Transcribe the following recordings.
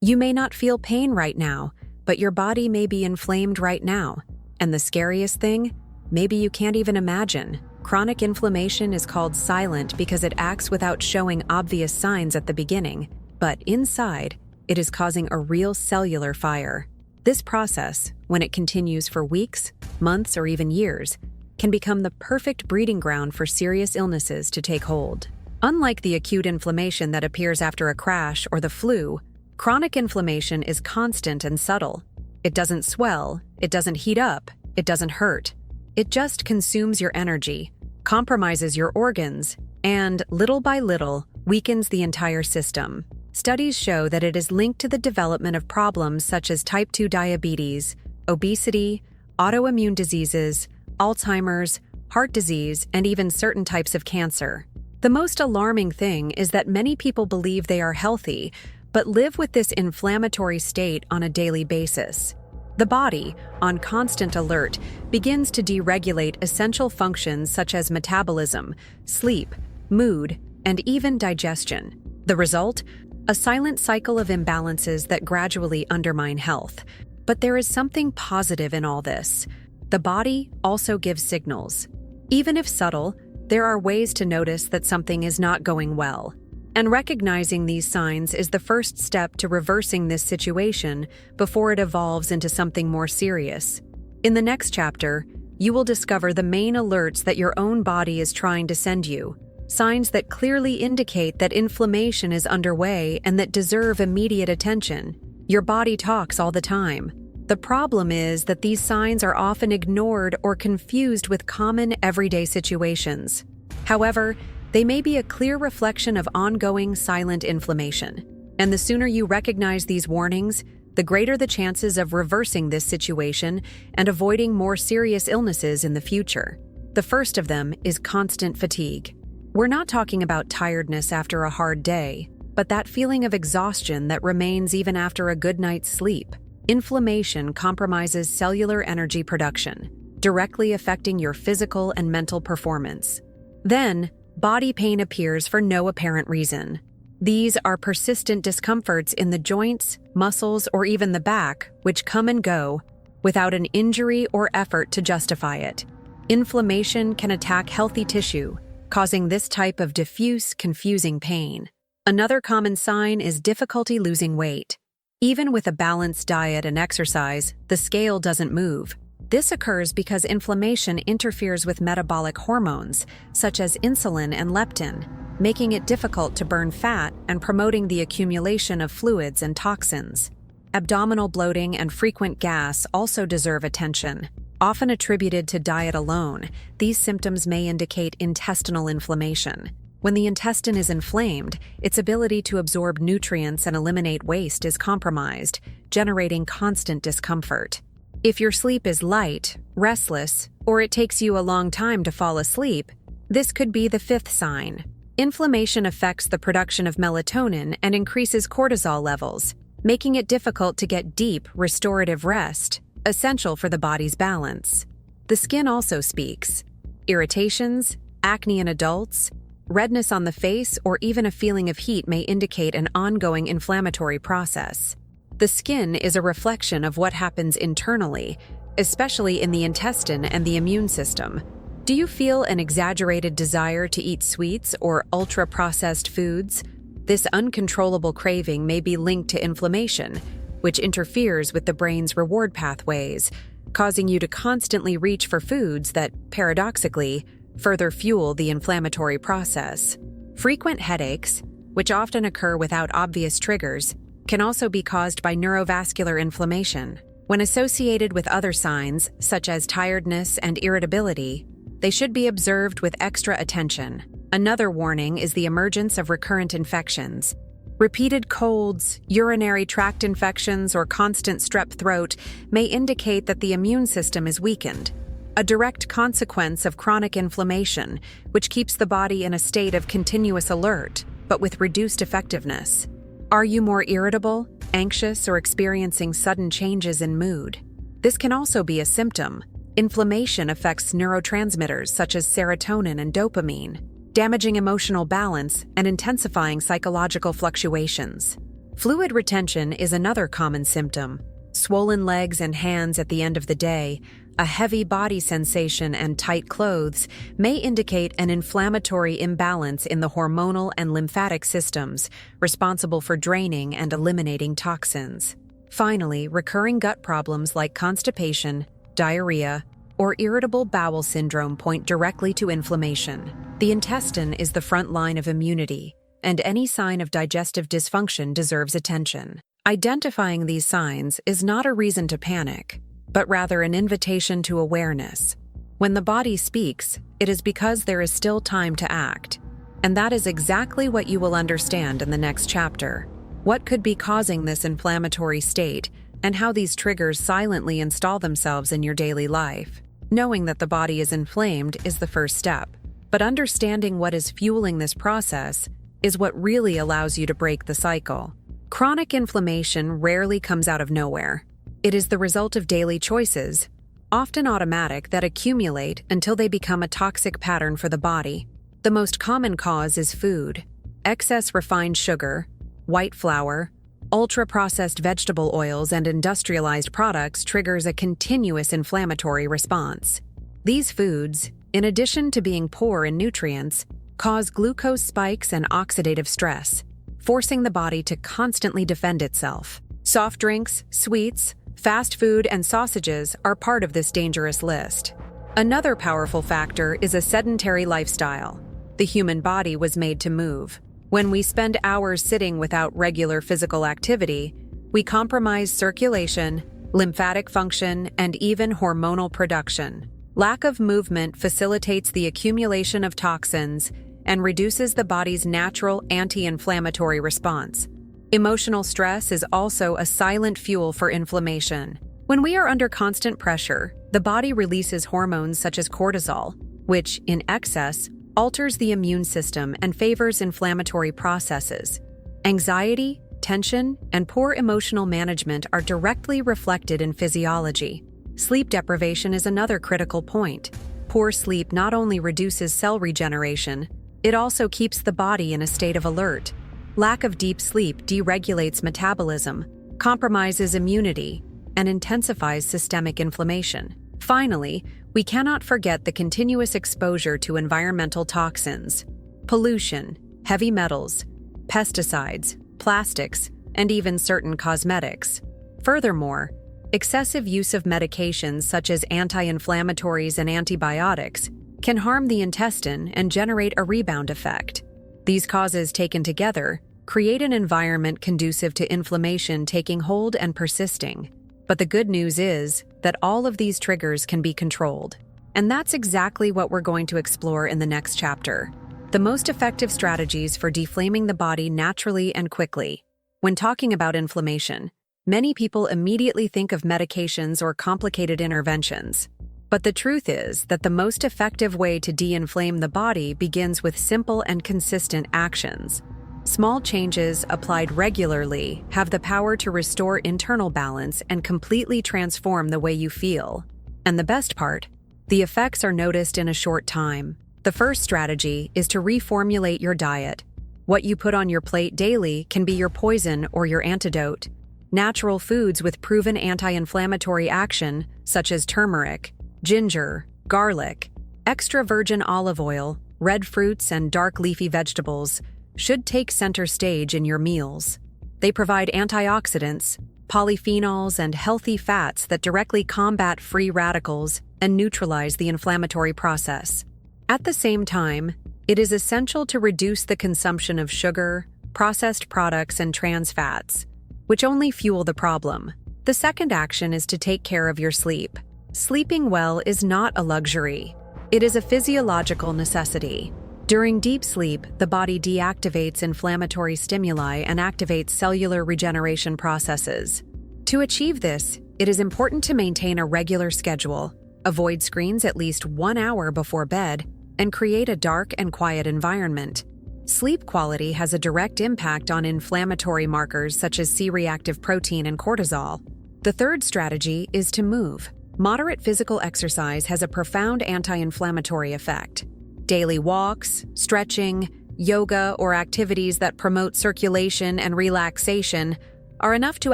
You may not feel pain right now, but your body may be inflamed right now. And the scariest thing? Maybe you can't even imagine. Chronic inflammation is called silent because it acts without showing obvious signs at the beginning, but inside, it is causing a real cellular fire. This process, when it continues for weeks, months, or even years, can become the perfect breeding ground for serious illnesses to take hold. Unlike the acute inflammation that appears after a crash or the flu, chronic inflammation is constant and subtle. It doesn't swell, it doesn't heat up, it doesn't hurt. It just consumes your energy, compromises your organs, and, little by little, weakens the entire system. Studies show that it is linked to the development of problems such as type 2 diabetes, obesity, autoimmune diseases, Alzheimer's, heart disease, and even certain types of cancer. The most alarming thing is that many people believe they are healthy, but live with this inflammatory state on a daily basis. The body, on constant alert, begins to deregulate essential functions such as metabolism, sleep, mood, and even digestion. The result? A silent cycle of imbalances that gradually undermine health. But there is something positive in all this. The body also gives signals. Even if subtle, there are ways to notice that something is not going well. And recognizing these signs is the first step to reversing this situation before it evolves into something more serious. In the next chapter, you will discover the main alerts that your own body is trying to send you, signs that clearly indicate that inflammation is underway and that deserve immediate attention. Your body talks all the time. The problem is that these signs are often ignored or confused with common everyday situations. However, they may be a clear reflection of ongoing silent inflammation. And the sooner you recognize these warnings, the greater the chances of reversing this situation and avoiding more serious illnesses in the future. The first of them is constant fatigue. We're not talking about tiredness after a hard day, but that feeling of exhaustion that remains even after a good night's sleep. Inflammation compromises cellular energy production, directly affecting your physical and mental performance. Then, body pain appears for no apparent reason. These are persistent discomforts in the joints, muscles, or even the back, which come and go without an injury or effort to justify it. Inflammation can attack healthy tissue, causing this type of diffuse, confusing pain. Another common sign is difficulty losing weight. Even with a balanced diet and exercise, the scale doesn't move. This occurs because inflammation interferes with metabolic hormones, such as insulin and leptin, making it difficult to burn fat and promoting the accumulation of fluids and toxins. Abdominal bloating and frequent gas also deserve attention. Often attributed to diet alone, these symptoms may indicate intestinal inflammation. When the intestine is inflamed, its ability to absorb nutrients and eliminate waste is compromised, generating constant discomfort. If your sleep is light, restless, or it takes you a long time to fall asleep, this could be the fifth sign. Inflammation affects the production of melatonin and increases cortisol levels, making it difficult to get deep, restorative rest, essential for the body's balance. The skin also speaks. Irritations, acne in adults, redness on the face, or even a feeling of heat may indicate an ongoing inflammatory process. The skin is a reflection of what happens internally, especially in the intestine and the immune system. Do you feel an exaggerated desire to eat sweets or ultra-processed foods? This uncontrollable craving may be linked to inflammation, which interferes with the brain's reward pathways, causing you to constantly reach for foods that, paradoxically, further fuel the inflammatory process. Frequent headaches, which often occur without obvious triggers, can also be caused by neurovascular inflammation. When associated with other signs, such as tiredness and irritability, they should be observed with extra attention. Another warning is the emergence of recurrent infections. Repeated colds, urinary tract infections, or constant strep throat may indicate that the immune system is weakened, a direct consequence of chronic inflammation, which keeps the body in a state of continuous alert, but with reduced effectiveness. Are you more irritable, anxious, or experiencing sudden changes in mood? This can also be a symptom. Inflammation affects neurotransmitters such as serotonin and dopamine, damaging emotional balance and intensifying psychological fluctuations. Fluid retention is another common symptom. Swollen legs and hands at the end of the day, a heavy body sensation, and tight clothes may indicate an inflammatory imbalance in the hormonal and lymphatic systems responsible for draining and eliminating toxins. Finally, recurring gut problems like constipation, diarrhea, or irritable bowel syndrome point directly to inflammation. The intestine is the front line of immunity, and any sign of digestive dysfunction deserves attention. Identifying these signs is not a reason to panic, but rather an invitation to awareness. When the body speaks, it is because there is still time to act. And that is exactly what you will understand in the next chapter. What could be causing this inflammatory state, and how these triggers silently install themselves in your daily life. Knowing that the body is inflamed is the first step, but understanding what is fueling this process is what really allows you to break the cycle. Chronic inflammation rarely comes out of nowhere. It is the result of daily choices, often automatic, that accumulate until they become a toxic pattern for the body. The most common cause is food. Excess refined sugar, white flour, ultra-processed vegetable oils, and industrialized products triggers a continuous inflammatory response. These foods, in addition to being poor in nutrients, cause glucose spikes and oxidative stress, forcing the body to constantly defend itself. Soft drinks, sweets, fast food, and sausages are part of this dangerous list. Another powerful factor is a sedentary lifestyle. The human body was made to move. When we spend hours sitting without regular physical activity, we compromise circulation, lymphatic function, and even hormonal production. Lack of movement facilitates the accumulation of toxins and reduces the body's natural anti-inflammatory response. Emotional stress is also a silent fuel for inflammation. When we are under constant pressure, the body releases hormones such as cortisol, which, in excess, alters the immune system and favors inflammatory processes. Anxiety, tension, and poor emotional management are directly reflected in physiology. Sleep deprivation is another critical point. Poor sleep not only reduces cell regeneration, it also keeps the body in a state of alert. Lack of deep sleep deregulates metabolism, compromises immunity, and intensifies systemic inflammation. Finally, we cannot forget the continuous exposure to environmental toxins, pollution, heavy metals, pesticides, plastics, and even certain cosmetics. Furthermore, excessive use of medications such as anti-inflammatories and antibiotics can harm the intestine and generate a rebound effect. These causes taken together create an environment conducive to inflammation taking hold and persisting. But the good news is that all of these triggers can be controlled. And that's exactly what we're going to explore in the next chapter. The most effective strategies for deflaming the body naturally and quickly. When talking about inflammation, many people immediately think of medications or complicated interventions. But the truth is that the most effective way to de-inflame the body begins with simple and consistent actions. Small changes applied regularly have the power to restore internal balance and completely transform the way you feel. And the best part, the effects are noticed in a short time. The first strategy is to reformulate your diet. What you put on your plate daily can be your poison or your antidote. Natural foods with proven anti-inflammatory action, such as turmeric, ginger, garlic, extra virgin olive oil, red fruits, and dark leafy vegetables, should take center stage in your meals. They provide antioxidants, polyphenols, and healthy fats that directly combat free radicals and neutralize the inflammatory process. At the same time, it is essential to reduce the consumption of sugar, processed products, and trans fats, which only fuel the problem. The second action is to take care of your sleep. Sleeping well is not a luxury. It is a physiological necessity. During deep sleep, the body deactivates inflammatory stimuli and activates cellular regeneration processes. To achieve this, it is important to maintain a regular schedule, avoid screens at least 1 hour before bed, and create a dark and quiet environment. Sleep quality has a direct impact on inflammatory markers such as C-reactive protein and cortisol. The third strategy is to move. Moderate physical exercise has a profound anti-inflammatory effect. Daily walks, stretching, yoga, or activities that promote circulation and relaxation are enough to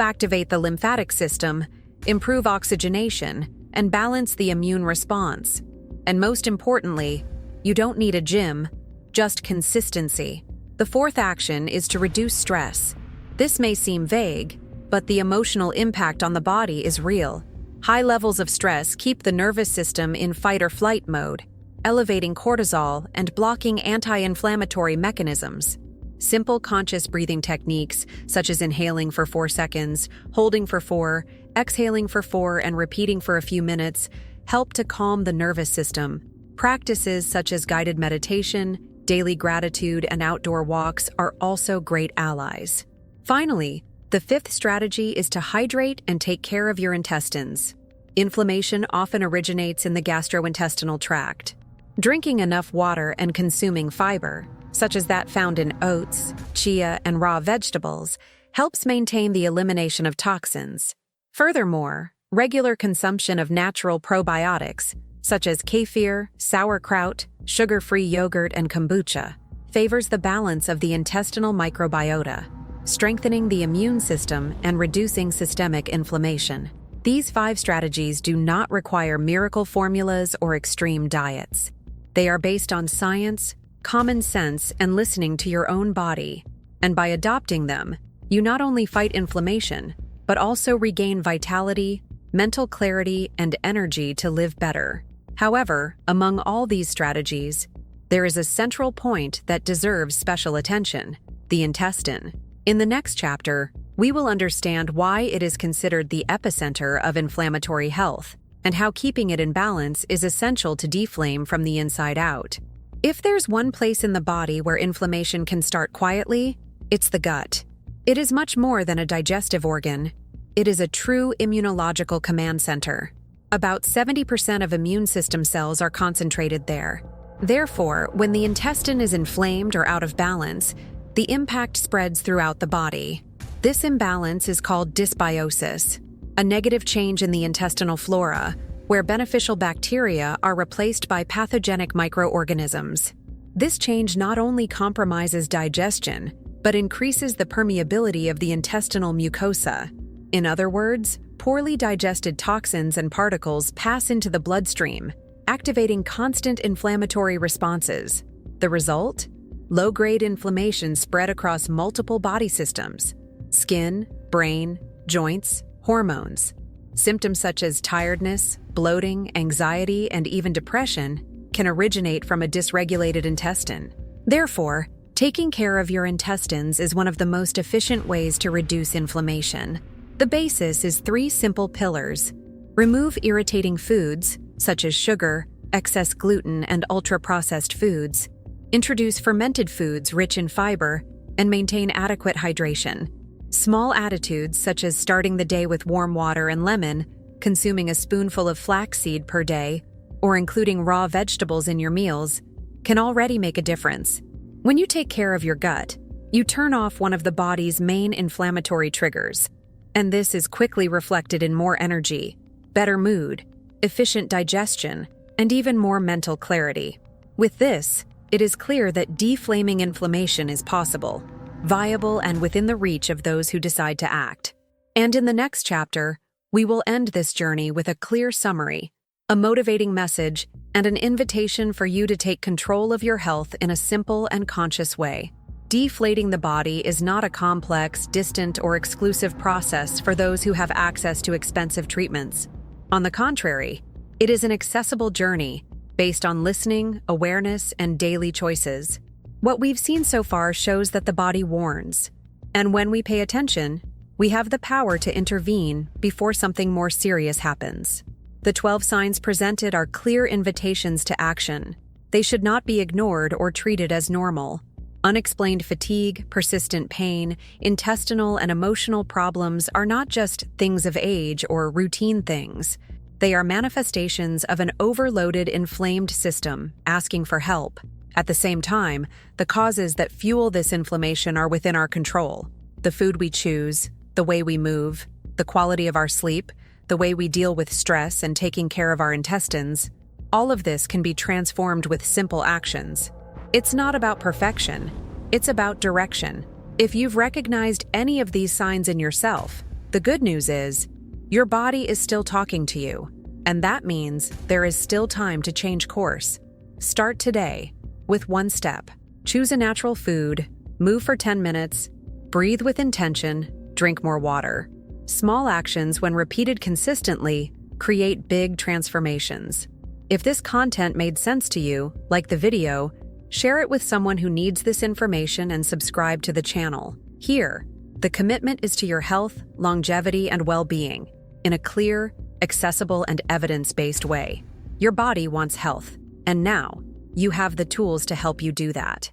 activate the lymphatic system, improve oxygenation, and balance the immune response. And most importantly, you don't need a gym, just consistency. The fourth action is to reduce stress. This may seem vague, but the emotional impact on the body is real. High levels of stress keep the nervous system in fight-or-flight mode, elevating cortisol and blocking anti-inflammatory mechanisms. Simple conscious breathing techniques, such as inhaling for 4 seconds, holding for 4, exhaling for 4, and repeating for a few minutes, help to calm the nervous system. Practices such as guided meditation, daily gratitude, and outdoor walks are also great allies. Finally, the fifth strategy is to hydrate and take care of your intestines. Inflammation often originates in the gastrointestinal tract. Drinking enough water and consuming fiber, such as that found in oats, chia, and raw vegetables, helps maintain the elimination of toxins. Furthermore, regular consumption of natural probiotics, such as kefir, sauerkraut, sugar-free yogurt, and kombucha, favors the balance of the intestinal microbiota, strengthening the immune system and reducing systemic inflammation. These 5 strategies do not require miracle formulas or extreme diets. They are based on science, common sense, and listening to your own body. And by adopting them, you not only fight inflammation, but also regain vitality, mental clarity, and energy to live better. However, among all these strategies, there is a central point that deserves special attention: the intestine. In the next chapter, we will understand why it is considered the epicenter of inflammatory health and how keeping it in balance is essential to deflame from the inside out. If there's one place in the body where inflammation can start quietly, it's the gut. It is much more than a digestive organ. It is a true immunological command center. About 70% of immune system cells are concentrated there. Therefore, when the intestine is inflamed or out of balance, the impact spreads throughout the body. This imbalance is called dysbiosis, a negative change in the intestinal flora, where beneficial bacteria are replaced by pathogenic microorganisms. This change not only compromises digestion, but increases the permeability of the intestinal mucosa. In other words, poorly digested toxins and particles pass into the bloodstream, activating constant inflammatory responses. The result? Low-grade inflammation spread across multiple body systems: skin, brain, joints, hormones. Symptoms such as tiredness, bloating, anxiety, and even depression can originate from a dysregulated intestine. Therefore, taking care of your intestines is one of the most efficient ways to reduce inflammation. The basis is 3 simple pillars. Remove irritating foods, such as sugar, excess gluten, and ultra-processed foods. Introduce fermented foods rich in fiber, and maintain adequate hydration. Small attitudes, such as starting the day with warm water and lemon, consuming a spoonful of flaxseed per day, or including raw vegetables in your meals, can already make a difference. When you take care of your gut, you turn off one of the body's main inflammatory triggers, and this is quickly reflected in more energy, better mood, efficient digestion, and even more mental clarity. With this, it is clear that deflaming inflammation is possible, viable, and within the reach of those who decide to act. And in the next chapter, we will end this journey with a clear summary, a motivating message, and an invitation for you to take control of your health in a simple and conscious way. Deflating the body is not a complex, distant, or exclusive process for those who have access to expensive treatments. On the contrary, it is an accessible journey based on listening, awareness, and daily choices. What we've seen so far shows that the body warns, and when we pay attention, we have the power to intervene before something more serious happens. The 12 signs presented are clear invitations to action. They should not be ignored or treated as normal. Unexplained fatigue, persistent pain, intestinal and emotional problems are not just things of age or routine things. They are manifestations of an overloaded, inflamed system asking for help. At the same time, the causes that fuel this inflammation are within our control. The food we choose, the way we move, the quality of our sleep, the way we deal with stress and taking care of our intestines, all of this can be transformed with simple actions. It's not about perfection, it's about direction. If you've recognized any of these signs in yourself, the good news is your body is still talking to you, and that means there is still time to change course. Start today with one step. Choose a natural food, move for 10 minutes, breathe with intention, drink more water. Small actions, when repeated consistently, create big transformations. If this content made sense to you, like the video, share it with someone who needs this information and subscribe to the channel. Here, the commitment is to your health, longevity, and well-being in a clear, accessible, and evidence-based way. Your body wants health, and now you have the tools to help you do that.